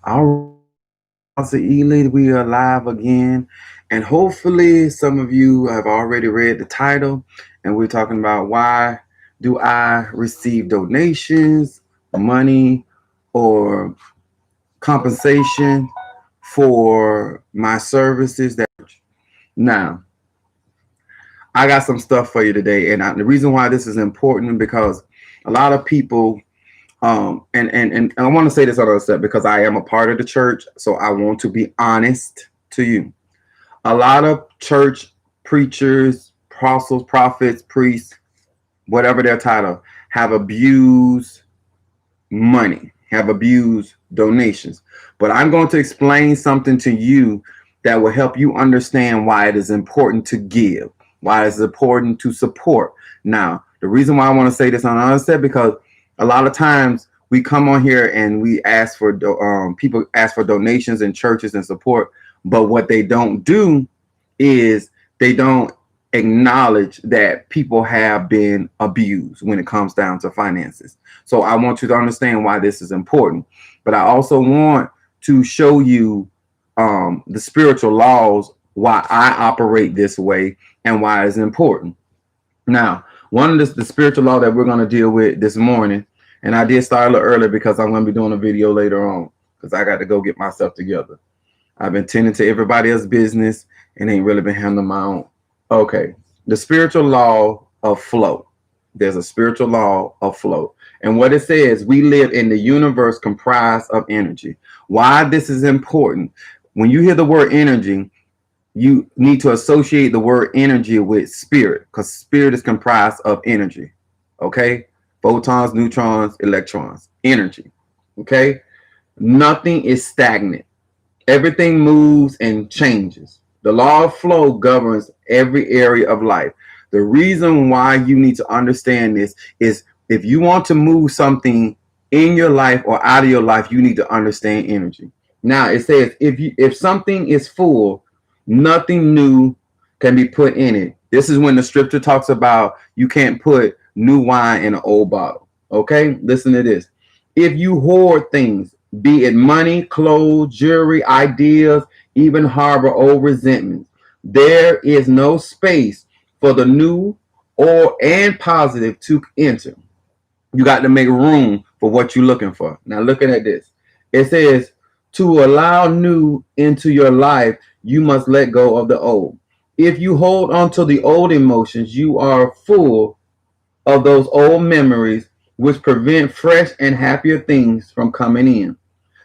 All right, so Ely, we are live again, and hopefully some of you have already read the title, and we're talking about why do I receive donations, money, or compensation for my services. That now I got some stuff for you today, and the reason why this is important because a lot of people and I want to say this on the step because I am a part of the church, so I want to be honest to you. A lot of church preachers, apostles, prophets, priests, whatever their title, have abused money, have abused donations. But I'm going to explain something to you that will help you understand why it is important to give, why it's important to support. Now, the reason why I want to say this on the other side because a lot of times we come on here and we ask for people ask for donations in churches and support, but what they don't do is they don't acknowledge that people have been abused when it comes down to finances. So I want you to understand why this is important, but I also want to show you the spiritual laws, why I operate this way and why it's important. Now, one of the spiritual law that we're going to deal with this morning, and I did start a little early because I'm going to be doing a video later on because I got to go get myself together. I've been tending to everybody else's business and ain't really been handling my own. Okay, the spiritual law of flow. There's a spiritual law of flow. And what it says, we live in the universe comprised of energy. Why this is important? When you hear the word energy, you need to associate the word energy with spirit because spirit is comprised of energy. Okay, photons, neutrons, electrons, energy. Okay, nothing is stagnant. Everything moves and changes. The law of flow governs every area of life. The reason why you need to understand this is if you want to move something in your life or out of your life, you need to understand energy. Now it says if something is full, nothing new can be put in it. This is when the scripture talks about you can't put new wine in an old bottle. Okay, listen to this. If you hoard things, be it money, clothes, jewelry, ideas, even harbor old resentments, there is no space for the new or and positive to enter. You got to make room for what you're looking for. Now, looking at this, it says to allow new into your life, you must let go of the old. If you hold on to the old emotions, you are full of those old memories, which prevent fresh and happier things from coming in.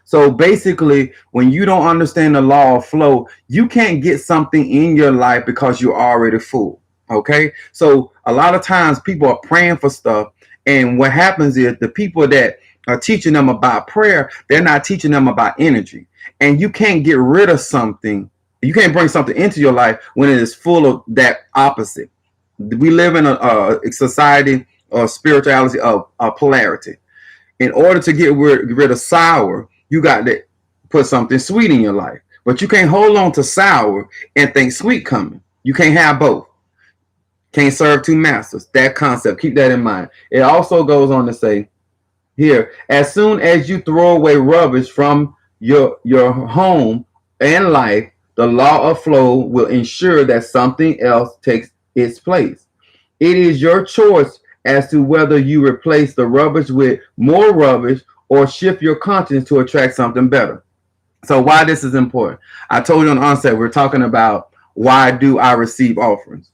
So basically, when you don't understand the law of flow, you can't get something in your life because you're already full. Okay. So a lot of times people are praying for stuff. And what happens is the people that are teaching them about prayer, they're not teaching them about energy. And you can't get rid of something. You can't bring something into your life when it is full of that opposite. We live in a society or spirituality of polarity. In order to get rid of sour, you got to put something sweet in your life. But you can't hold on to sour and think sweet coming. You can't have both. Can't serve two masters. That concept, keep that in mind. It also goes on to say here, as soon as you throw away rubbish from your home and life, the law of flow will ensure that something else takes its place. It is your choice as to whether you replace the rubbish with more rubbish or shift your conscience to attract something better. So why this is important? I told you on the onset, we're talking about why do I receive offerings?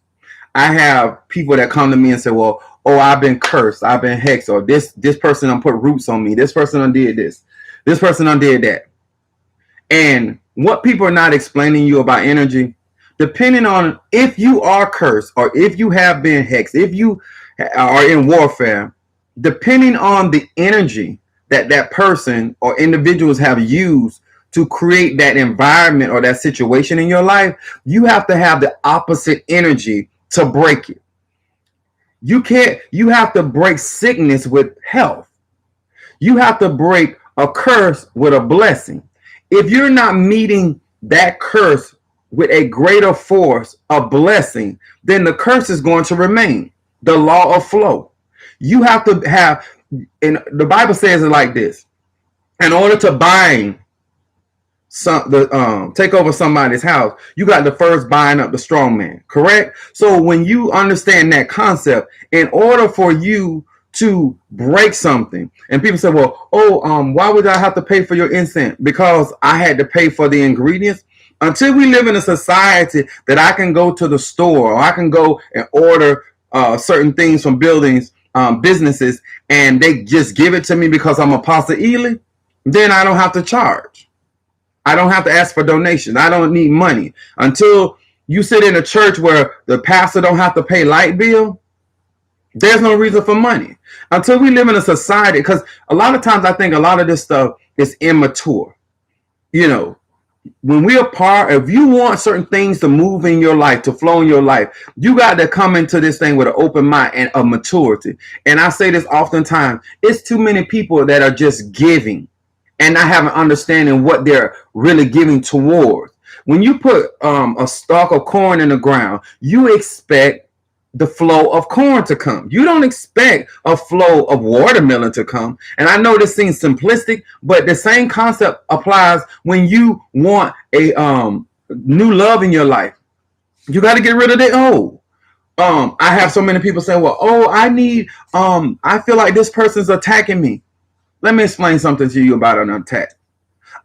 I have people that come to me and say, well, oh, I've been cursed, I've been hexed, or this person done put roots on me, this person undid this person undid that. And what people are not explaining you about energy, depending on if you are cursed or if you have been hexed, if you are in warfare, depending on the energy that that person or individuals have used to create that environment or that situation in your life, you have to have the opposite energy to break it. You have to break sickness with health. You have to break a curse with a blessing. If you're not meeting that curse with a greater force, a blessing, then the curse is going to remain. The law of flow. You have to have, and the Bible says it like this: in order to bind take over somebody's house, you got to first bind up the strong man, correct? So when you understand that concept, in order for you to break something, and people say, well, why would I have to pay for your incense? Because I had to pay for the ingredients. Until we live in a society that I can go to the store, or I can go and order certain things from businesses, and they just give it to me because I'm Apostle Ely, then I don't have to charge. I don't have to ask for donations. I don't need money. Until you sit in a church where the pastor don't have to pay light bill, there's no reason for money. Until we live in a society, because a lot of times I think a lot of this stuff is immature. You know, when we are if you want certain things to move in your life, to flow in your life, you got to come into this thing with an open mind and a maturity. And I say this oftentimes, it's too many people that are just giving and not having understanding what they're really giving towards. When you put a stalk of corn in the ground, you expect the flow of corn to come. You don't expect a flow of watermelon to come. And I know this seems simplistic, but the same concept applies when you want a new love in your life. You got to get rid of the old. I have so many people say, well, I feel like this person's attacking me. Let me explain something to you about an attack.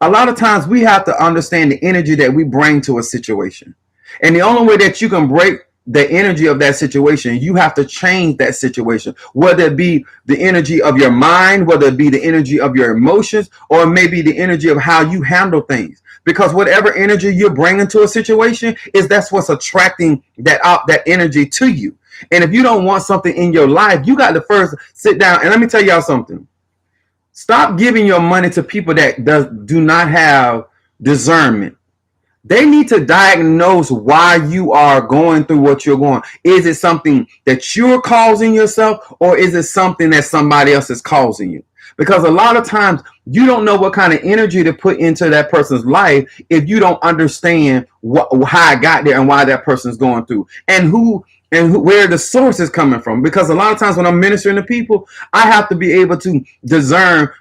A lot of times we have to understand the energy that we bring to a situation. And the only way that you can break the energy of that situation, you have to change that situation, whether it be the energy of your mind, whether it be the energy of your emotions, or maybe the energy of how you handle things. Because whatever energy you're bringing to a situation that's what's attracting that energy to you. And if you don't want something in your life, you got to first sit down. And let me tell y'all something. Stop giving your money to people that do not have discernment. They need to diagnose why you are going through what you're going. Is it something that you're causing yourself, or is it something that somebody else is causing you? Because a lot of times you don't know what kind of energy to put into that person's life if you don't understand how it got there and why that person's going through, and where the source is coming from. Because a lot of times when I'm ministering to people, I have to be able to discern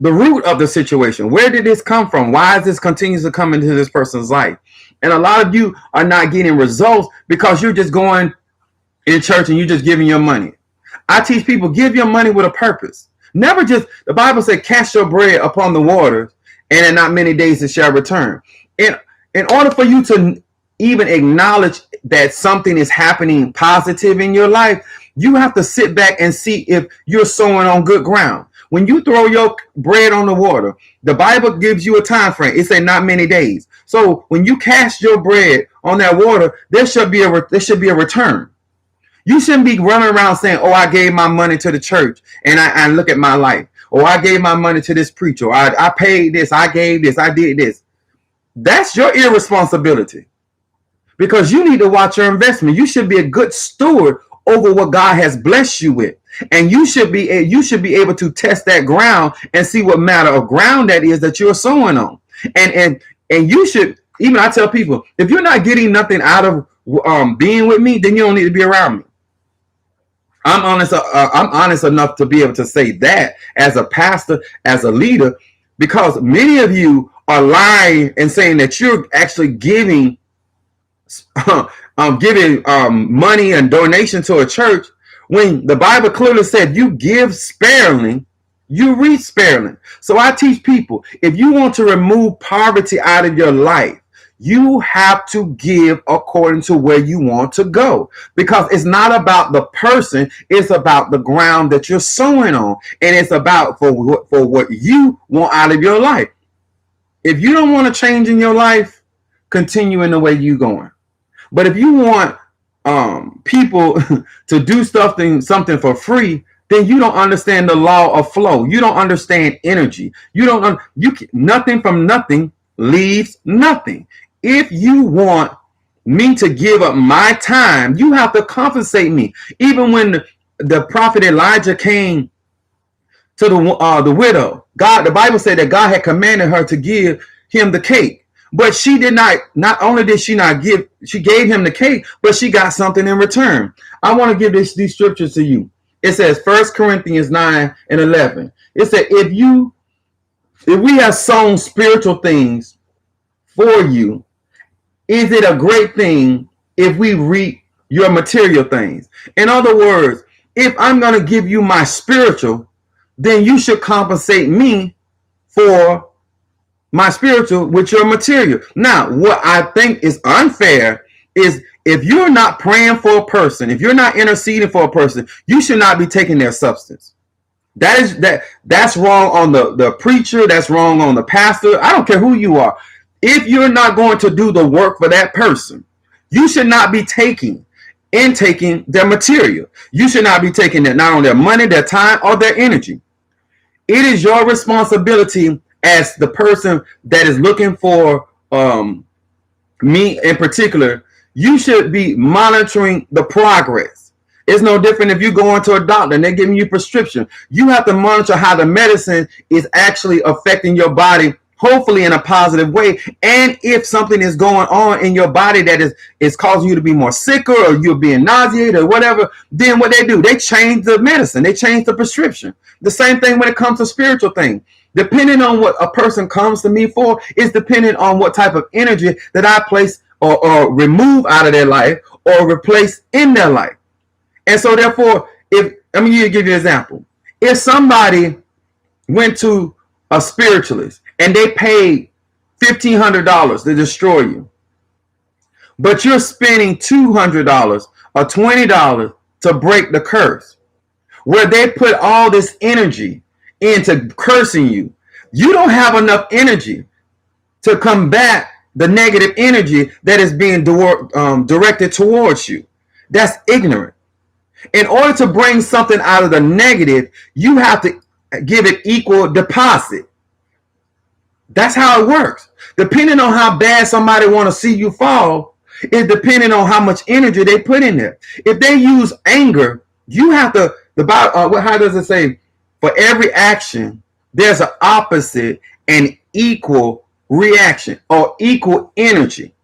the root of the situation. Where did this come from? Why is this continues to come into this person's life? And a lot of you are not getting results because you're just going in church and you're just giving your money. I teach people, give your money with a purpose. Never just, the Bible said, cast your bread upon the waters, and in not many days it shall return. In order for you to even acknowledge that something is happening positive in your life, you have to sit back and see if you're sowing on good ground. When you throw your bread on the water, the Bible gives you a time frame. It said not many days. So when you cast your bread on that water, there should be a return. You shouldn't be running around saying, oh, I gave my money to the church and I look at my life. Or I gave my money to this preacher. I paid this. I gave this. I did this. That's your irresponsibility, because you need to watch your investment. You should be a good steward over what God has blessed you with. And you should be able to test that ground and see what matter of ground that is that you're sowing on. And you should, even I tell people, if you're not getting nothing out of being with me, then you don't need to be around me. I'm honest enough to be able to say that as a pastor, as a leader, because many of you are lying and saying that you're actually giving money and donation to a church, when the Bible clearly said you give sparingly, you reap sparingly. So I teach people, if you want to remove poverty out of your life, you have to give according to where you want to go, because it's not about the person, it's about the ground that you're sowing on, and it's about for what you want out of your life. If you don't want to change in your life, continue in the way you're going. But if you want people to do something for free, then you don't understand the law of flow. You don't understand energy. Nothing from nothing leaves nothing. If you want me to give up my time, you have to compensate me. Even when the prophet Elijah came to the widow, the Bible said that God had commanded her to give him the cake. But she did not only did she not give, she gave him the cake, but she got something in return. I want to give these scriptures to you. It says 1 Corinthians 9 and 11. It said, if you If we have sown spiritual things for you, is it a great thing if we reap your material things? In other words, if I'm going to give you my spiritual, then you should compensate me for my spiritual with your material. Now, what I think is unfair is if you're not praying for a person, if you're not interceding for a person, you should not be taking their substance. That's wrong on the preacher, that's wrong on the pastor. I don't care who you are. If you're not going to do the work for that person, you should not be taking their material. You should not be taking not only their money, their time, or their energy. It is your responsibility as the person that is looking for me in particular. You should be monitoring the progress. It's no different if you go into a doctor and they're giving you prescription. You have to monitor how the medicine is actually affecting your body, hopefully in a positive way. And if something is going on in your body that is causing you to be more sicker, or you're being nauseated or whatever, then what they do, they change the medicine, they change the prescription. The same thing when it comes to spiritual things. Depending on what a person comes to me for is dependent on what type of energy that I place or remove out of their life or replace in their life. And so therefore, if I'm going to give you an example. If somebody went to a spiritualist and they paid $1,500 to destroy you, but you're spending $200 or $20 to break the curse, where they put all this energy into cursing you, you don't have enough energy to combat the negative energy that is being directed towards you. That's ignorant. In order to bring something out of the negative, you have to give it equal deposit. That's how it works. Depending on how bad somebody want to see you fall, is depending on how much energy they put in there. If they use anger, you have to, how does it say? For every action, there's an opposite and equal reaction or equal energy.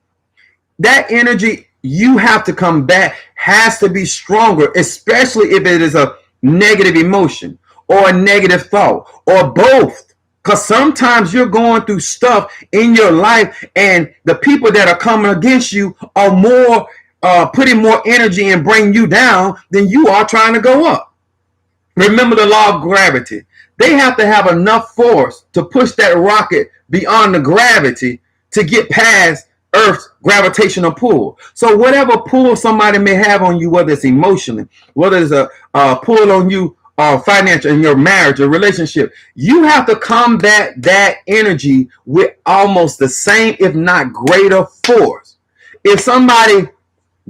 That energy you have to combat has to be stronger, especially if it is a negative emotion or a negative thought or both. Because sometimes you're going through stuff in your life and the people that are coming against you are more putting more energy and bring you down than you are trying to go up. Remember the law of gravity. They have to have enough force to push that rocket beyond the gravity to get past Earth's gravitational pull. So whatever pull somebody may have on you, whether it's emotionally, whether it's a pull on you financial in your marriage or relationship, you have to combat that energy with almost the same, if not greater force. If somebody,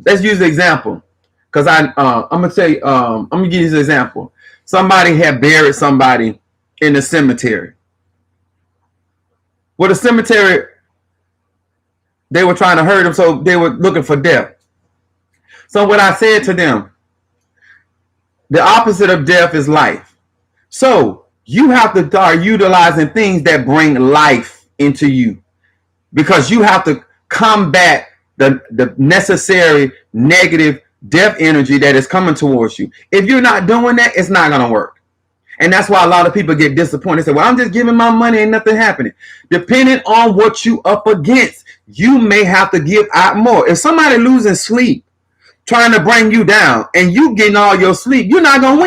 let's use the example, because I'm gonna say I'm gonna give you this example. Somebody had buried somebody in the cemetery. Well, the cemetery, they were trying to hurt him, so they were looking for death. So what I said to them, the opposite of death is life. So you have to start utilizing things that bring life into you, because you have to combat the necessary negative death energy that is coming towards you. If you're not doing that, it's not going to work. And that's why a lot of people get disappointed. They say, well, I'm just giving my money and nothing happening. Depending on what you up against, you may have to give out more. If somebody losing sleep trying to bring you down and you getting all your sleep, you're not going to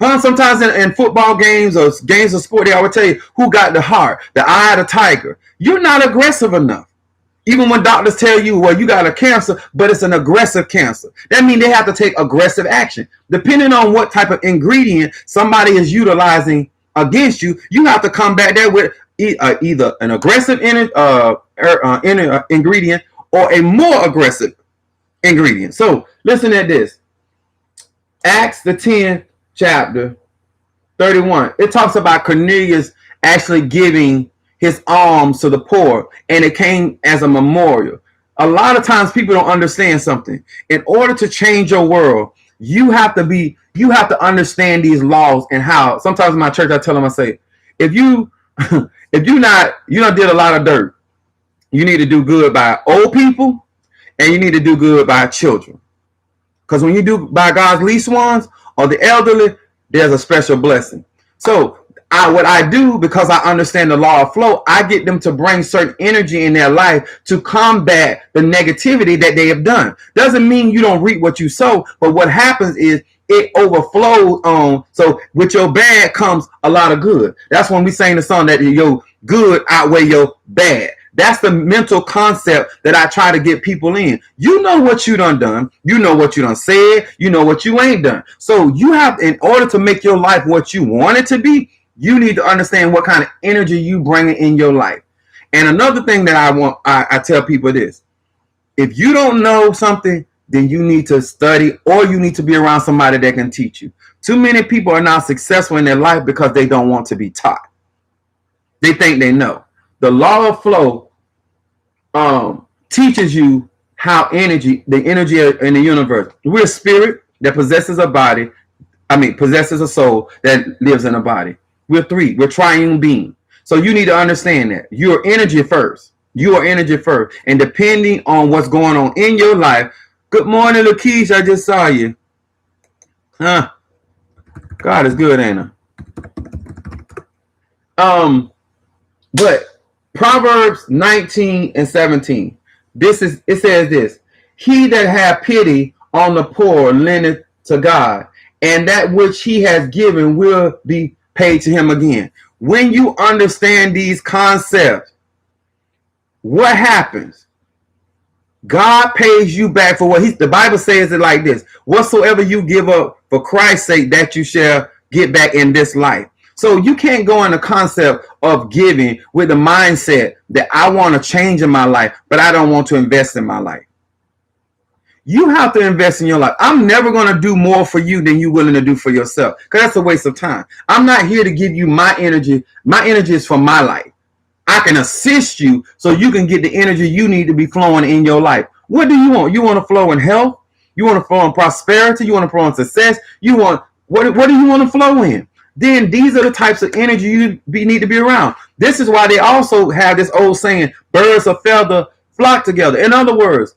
win. Sometimes in football games or games of sport, they always tell you who got the heart, the eye of the tiger. You're not aggressive enough. Even when doctors tell you, well, you got a cancer, but it's an aggressive cancer. That means they have to take aggressive action. Depending on what type of ingredient somebody is utilizing against you, you have to combat that with either an aggressive ingredient or a more aggressive ingredient. So listen at this. Acts the 10th chapter, 31. It talks about Cornelius actually giving his alms to the poor, and it came as a memorial. A lot of times people don't understand something. In order to change your world, you have to understand these laws and how. Sometimes in my church I tell them, I say, if you did a lot of dirt, you need to do good by old people and you need to do good by children. Because when you do by God's least ones or the elderly, there's a special blessing. So what I do, because I understand the law of flow, I get them to bring certain energy in their life to combat the negativity that they have done. Doesn't mean you don't reap what you sow, but what happens is it overflows on. So with your bad comes a lot of good. That's when we sing the song that your good outweigh your bad. That's the mental concept that I try to get people in. You know what you done. You know what you done said. You know what you ain't done. So you have, in order to make your life what you want it to be, you need to understand what kind of energy you bring in your life. And another thing that I tell people this: if you don't know something, then you need to study, or you need to be around somebody that can teach you. Too many people are not successful in their life because they don't want to be taught. They think they know. The law of flow teaches you how the energy in the universe. We're a spirit that possesses a body. Possesses a soul that lives in a body. We're triune being. So you need to understand that you're energy first. You are energy first. And depending on what's going on in your life. Good morning, Lakeisha. I just saw you. Huh? God is good, ain't it? But Proverbs 19:17. It says this: he that hath pity on the poor lendeth to God, and that which he has given will be paid to him again. When you understand these concepts, what happens? God pays you back for what the Bible says it like this: whatsoever you give up for Christ's sake, that you shall get back in this life. So you can't go in the concept of giving with the mindset that I want to change in my life, but I don't want to invest in my life. You have to invest in your life. I'm never going to do more for you than you're willing to do for yourself, because that's a waste of time. I'm not here to give you my energy. My energy is for my life. I can assist you so you can get the energy you need to be flowing in your life. What do you want? You want to flow in health? You want to flow in prosperity? You want to flow in success? What do you want to flow in? Then these are the types of energy you need to be around. This is why they also have this old saying, birds of feather flock together. In other words,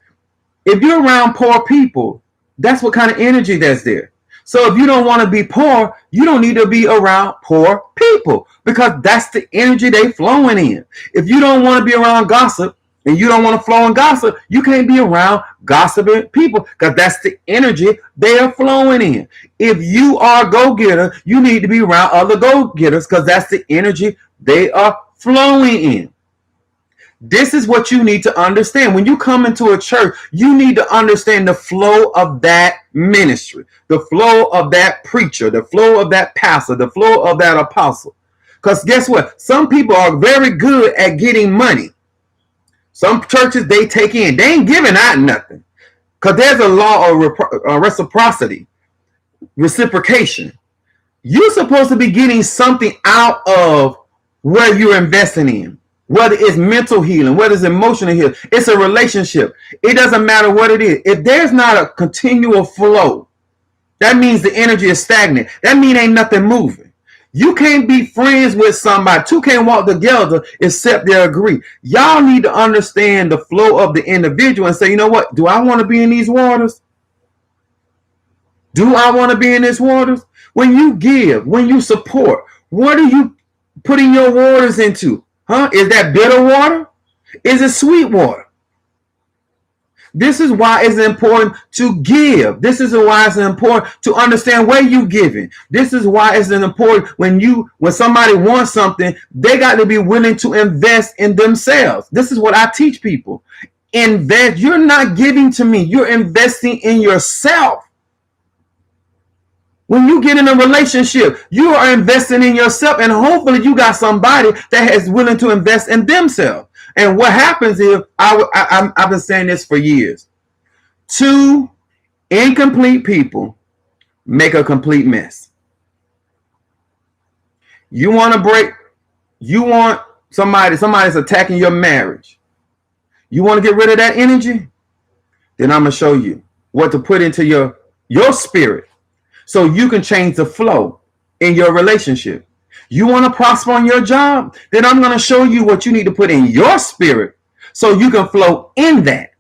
if you're around poor people, that's what kind of energy that's there. So if you don't want to be poor, you don't need to be around poor people, because that's the energy they flowing in. If you don't want to be around gossip and you don't want to flow in gossip, you can't be around gossiping people, because that's the energy they are flowing in. If you are a go-getter, you need to be around other go-getters, because that's the energy they are flowing in. This is what you need to understand. When you come into a church, you need to understand the flow of that ministry, the flow of that preacher, the flow of that pastor, the flow of that apostle. Because guess what? Some people are very good at getting money. Some churches, they take in. They ain't giving out nothing. Because there's a law of reciprocity, reciprocation. You're supposed to be getting something out of where you're investing in. Whether it's mental healing, whether it's emotional healing, it's a relationship. It doesn't matter what it is. If there's not a continual flow, that means the energy is stagnant. That means ain't nothing moving. You can't be friends with somebody. Two can't walk together except they agree. Y'all need to understand the flow of the individual and say, you know what? Do I want to be in these waters? Do I want to be in these waters? When you give, when you support, what are you putting your waters into? Huh? Is that bitter water? Is it sweet water? This is why it's important to give. This is why it's important to understand where you're giving. This is why it's important when somebody wants something, they got to be willing to invest in themselves. This is what I teach people. Invest. You're not giving to me. You're investing in yourself. When you get in a relationship, you are investing in yourself, and hopefully you got somebody that is willing to invest in themselves. And what happens is, I've been saying this for years, 2 incomplete people make a complete mess. You want somebody's attacking your marriage. You want to get rid of that energy? Then I'm going to show you what to put into your spirit, so you can change the flow in your relationship. You want to prosper on your job? Then I'm going to show you what you need to put in your spirit so you can flow in that.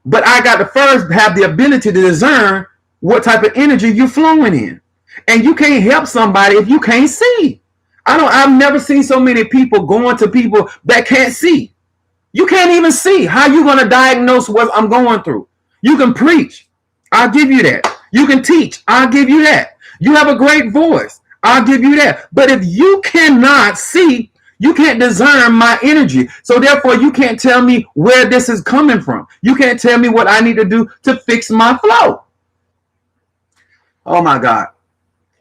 But I got to first have the ability to discern what type of energy you're flowing in. And you can't help somebody if you can't see. I've never seen so many people going to people that can't see. You can't even see. How you going to diagnose what I'm going through? You can preach. I'll give you that. You can teach. I'll give you that. You have a great voice. I'll give you that. But if you cannot see, you can't discern my energy. So therefore, you can't tell me where this is coming from. You can't tell me what I need to do to fix my flow. Oh my God.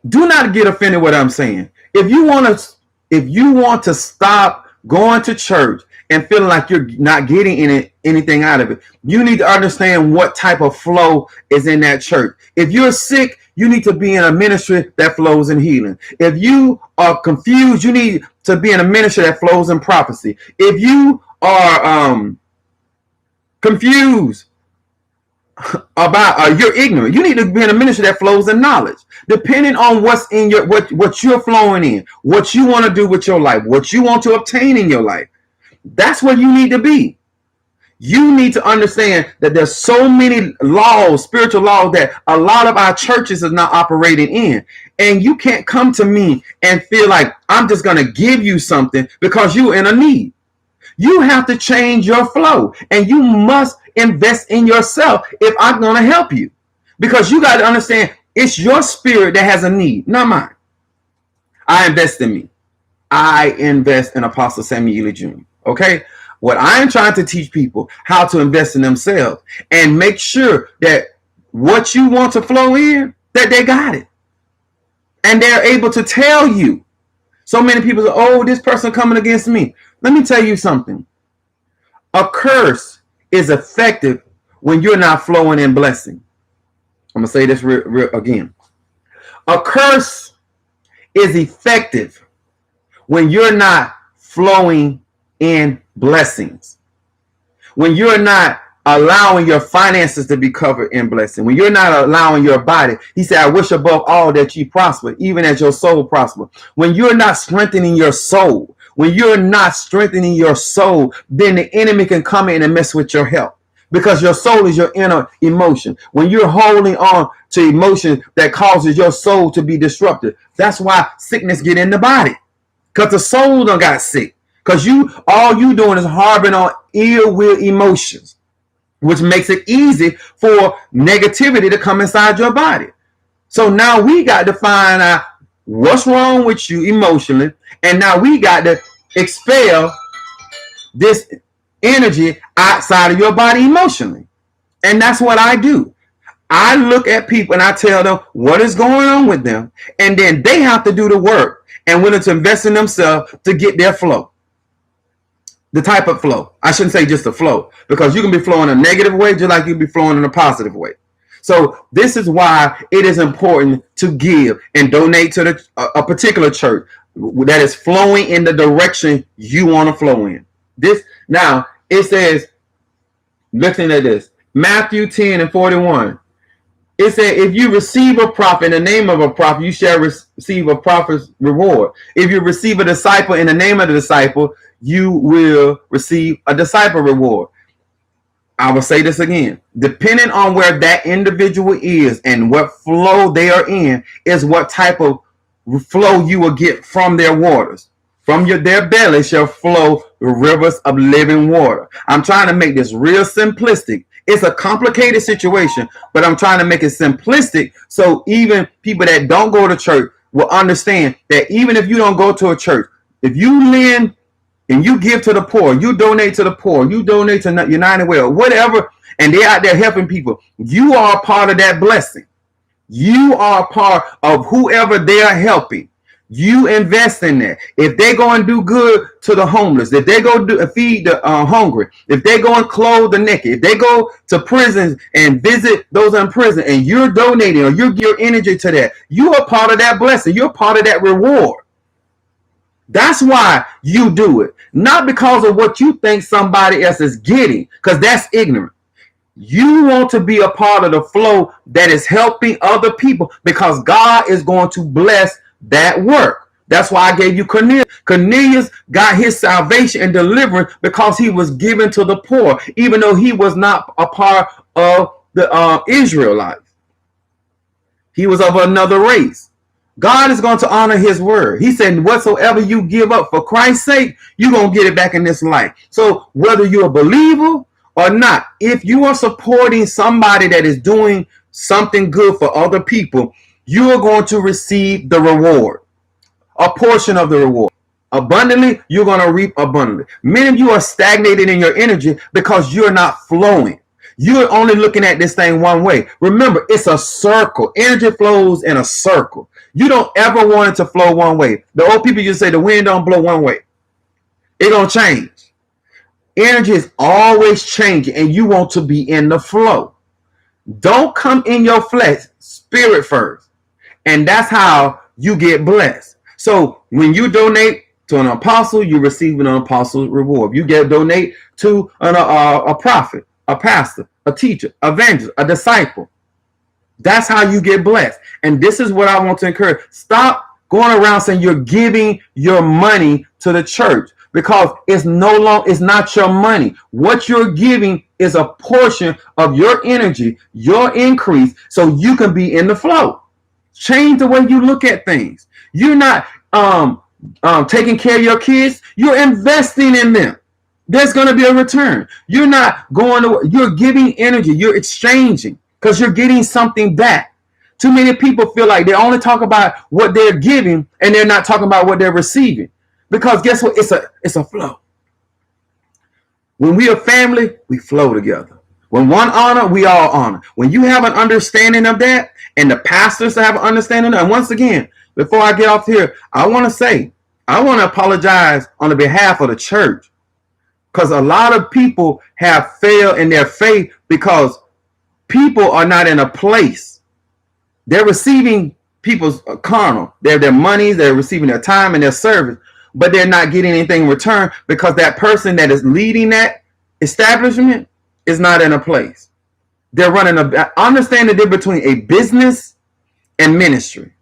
Do not get offended what I'm saying. If you want to stop going to church and feeling like you're not getting anything out of it, you need to understand what type of flow is in that church. If you're sick, you need to be in a ministry that flows in healing. If you are confused, you need to be in a ministry that flows in prophecy. If you are confused about you're ignorant, you need to be in a ministry that flows in knowledge. Depending on what's in your what you're flowing in, what you want to do with your life, what you want to obtain in your life, that's where you need to be. You need to understand that there's so many laws, spiritual laws, that a lot of our churches are not operating in. And you can't come to me and feel like I'm just going to give you something because you're in a need. You have to change your flow, and you must invest in yourself if I'm going to help you. Because you got to understand, it's your spirit that has a need, not mine. I invest in me. I invest in Apostle Samuel Jr. Okay? What I'm trying to teach people how to invest in themselves and make sure that what you want to flow in, that they got it. And they're able to tell you. So many people say, oh, this person coming against me. Let me tell you something. A curse is effective when you're not flowing in blessing. I'm going to say this again. A curse is effective when you're not flowing in blessings. When you're not allowing your finances to be covered in blessing. When you're not allowing your body. He said, I wish above all that you prosper, even as your soul prosper. When you're not strengthening your soul, when you're not strengthening your soul, then the enemy can come in and mess with your health. Because your soul is your inner emotion. When you're holding on to emotion that causes your soul to be disrupted, that's why sickness get in the body. Because the soul done got sick. Because all you doing is harboring on ill will emotions, which makes it easy for negativity to come inside your body. So now we got to find out what's wrong with you emotionally, and now we got to expel this energy outside of your body emotionally. And that's what I do. I look at people and I tell them what is going on with them, and then they have to do the work and willing to invest in themselves to get their flow. The type of flow. I shouldn't say just a flow, because you can be flowing in a negative way just like you can be flowing in a positive way. So this is why it is important to give and donate to a particular church that is flowing in the direction you want to flow in. This now it says, listen at this, Matthew 10:41. It said, if you receive a prophet in the name of a prophet, you shall receive a prophet's reward. If you receive a disciple in the name of the disciple, you will receive a disciple reward. I will say this again. Depending on where that individual is and what flow they are in is what type of flow you will get from their waters. From their belly shall flow the rivers of living water. I'm trying to make this real simplistic. It's a complicated situation, but I'm trying to make it simplistic so even people that don't go to church will understand that even if you don't go to a church, if you lend and you give to the poor, you donate to the poor, you donate to United Way or whatever, and they're out there helping people, you are a part of that blessing. You are a part of whoever they are helping. You invest in that. If they go and do good to the homeless, if they go feed the hungry, if they go and clothe the naked, if they go to prisons and visit those in prison, and you're donating or you give your energy to that, you are part of that blessing. You're part of that reward. That's why you do it. Not because of what you think somebody else is getting, because that's ignorant. You want to be a part of the flow that is helping other people, because God is going to bless that work. That's why I gave you Cornelius. Cornelius got his salvation and deliverance because he was given to the poor, even though he was not a part of the Israelites. He was of another race. God is going to honor his word. He said, whatsoever you give up for Christ's sake, you're going to get it back in this life. So whether you're a believer or not, if you are supporting somebody that is doing something good for other people, you are going to receive the reward, a portion of the reward. Abundantly, you're going to reap abundantly. Many of you are stagnated in your energy because you're not flowing. You're only looking at this thing one way. Remember, it's a circle. Energy flows in a circle. You don't ever want it to flow one way. The old people used to say the wind don't blow one way. It's going to change. Energy is always changing, and you want to be in the flow. Don't come in your flesh, spirit first. And that's how you get blessed. So when you donate to an apostle, you receive an apostle's reward. You get donate to a prophet, a pastor, a teacher, evangelist, a disciple. That's how you get blessed. And this is what I want to encourage. Stop going around saying you're giving your money to the church, because it's not your money. What you're giving is a portion of your energy, your increase, so you can be in the flow. Change the way you look at things. You're not taking care of your kids. You're investing in them. There's going to be a return. You're not going to, you're giving energy. You're exchanging because you're getting something back. Too many people feel like they only talk about what they're giving and they're not talking about what they're receiving. Because guess what? It's a flow. When we are family, we flow together. When one honor, we all honor. When you have an understanding of that, and the pastors have an understanding of that, and once again, before I get off here, I want to apologize on the behalf of the church, because a lot of people have failed in their faith because people are not in a place. They're receiving people's carnal. They're their monies, they're receiving their time and their service, but they're not getting anything in return because that person that is leading that establishment is not in a place. They're running understand the difference between a business and ministry.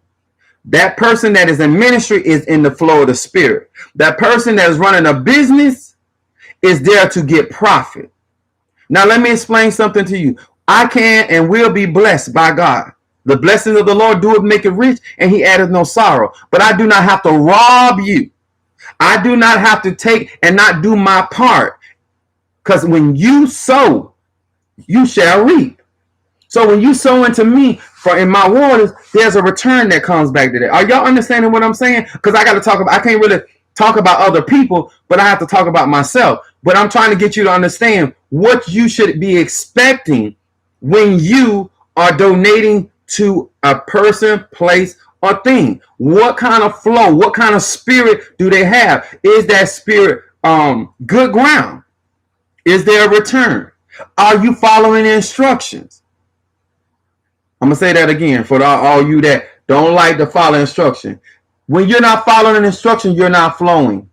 That person that is in ministry is in the flow of the spirit. That person that is running a business is there to get profit. Now, let me explain something to you. I can and will be blessed by God. The blessings of the Lord doeth make it rich, and he addeth no sorrow. But I do not have to rob you. I do not have to take and not do my part. Because when you sow, you shall reap. So when you sow into me for in my waters, there's a return that comes back to that. Are y'all understanding what I'm saying? Because I got to talk about, I can't really talk about other people, but I have to talk about myself. But I'm trying to get you to understand what you should be expecting when you are donating to a person, place, or thing. What kind of flow, what kind of spirit do they have? Is that spirit good ground? Is there a return? Are you following instructions? I'm going to say that again for all you that don't like to follow instruction. When you're not following instruction, you're not flowing.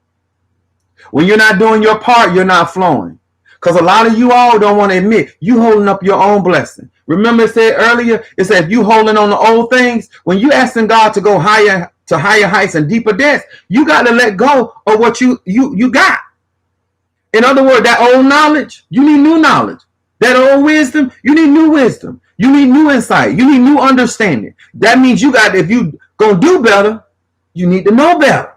When you're not doing your part, you're not flowing. Because a lot of you all don't want to admit you holding up your own blessing. Remember it said earlier, it said if you holding on to old things, when you asking God to go higher to higher heights and deeper depths, you got to let go of what you got. In other words, that old knowledge, you need new knowledge. That old wisdom, you need new wisdom. You need new insight. You need new understanding. That means you got, if you gonna do better, you need to know better.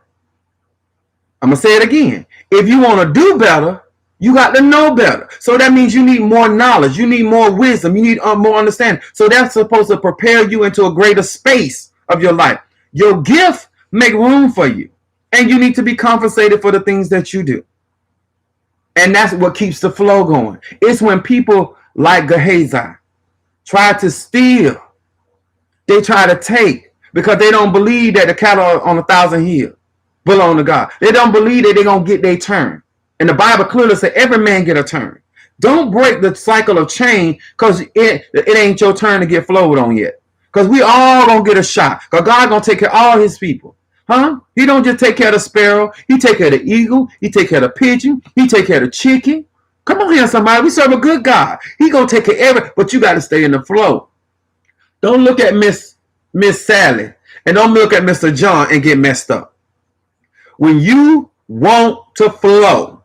I'm gonna say it again. If you want to do better, you got to know better. So that means you need more knowledge. You need more wisdom. You need more understanding. So that's supposed to prepare you into a greater space of your life. Your gift make room for you. And you need to be compensated for the things that you do. And that's what keeps the flow going. It's when people like Gehazi try to steal. They try to take because they don't believe that the cattle on 1,000 hills belong to God. They don't believe that they're going to get their turn. And the Bible clearly says every man get a turn. Don't break the cycle of change because it ain't your turn to get flowed on yet. Because we all going to get a shot. Because God going to take care of all his people. Huh? He don't just take care of the sparrow. He take care of the eagle. He take care of the pigeon. He take care of the chicken. Come on here, somebody. We serve a good God. He going to take care of everything. But you got to stay in the flow. Don't look at Miss Sally. And don't look at Mr. John and get messed up. When you want to flow,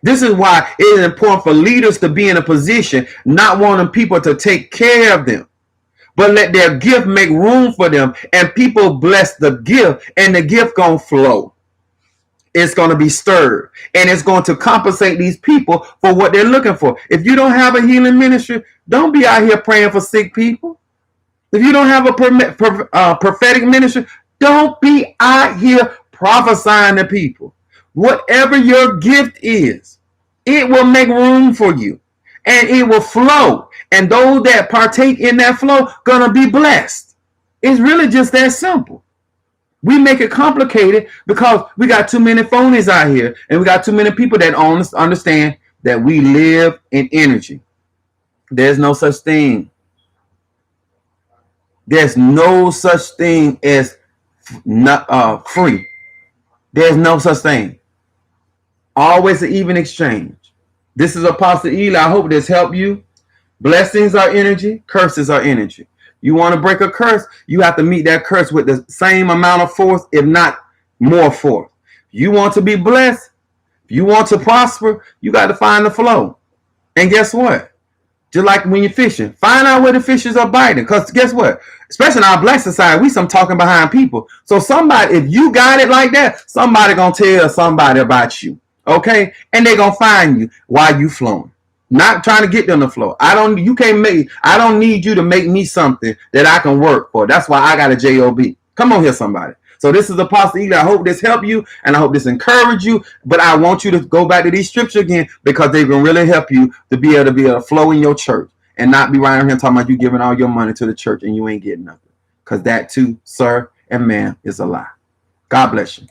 this is why it is important for leaders to be in a position not wanting people to take care of them, but let their gift make room for them, and people bless the gift, and the gift gonna flow. It's going to be stirred, and it's going to compensate these people for what they're looking for. If you don't have a healing ministry, don't be out here praying for sick people. If you don't have a prophetic ministry, don't be out here prophesying to people. Whatever your gift is, it will make room for you, and it will flow, and those that partake in that flow gonna be blessed. It's really just that simple. We make it complicated because we got too many phonies out here, and we got too many people that understand that we live in energy. There's no such thing. There's no such thing as free. There's no such thing. Always an even exchange. This is Apostle Eli. I hope this helped you. Blessings are energy. Curses are energy. You want to break a curse, you have to meet that curse with the same amount of force, if not more force. You want to be blessed, you want to prosper, you got to find the flow. And guess what? Just like when you're fishing, find out where the fishes are biting. Because guess what? Especially in our black society, we some talking behind people. So somebody, if you got it like that, somebody gonna tell somebody about you. Okay? And they gonna find you while you flowing. Not trying to get them to flow. I don't need you to make me something that I can work for. That's why I got a job. Come on here, somebody. So this is Apostle Eli. I hope this helped you, and I hope this encouraged you. But I want you to go back to these scriptures again, because they're going to really help you to be able to flow in your church and not be right here talking about you giving all your money to the church and you ain't getting nothing. Because that too, sir and ma'am, is a lie. God bless you.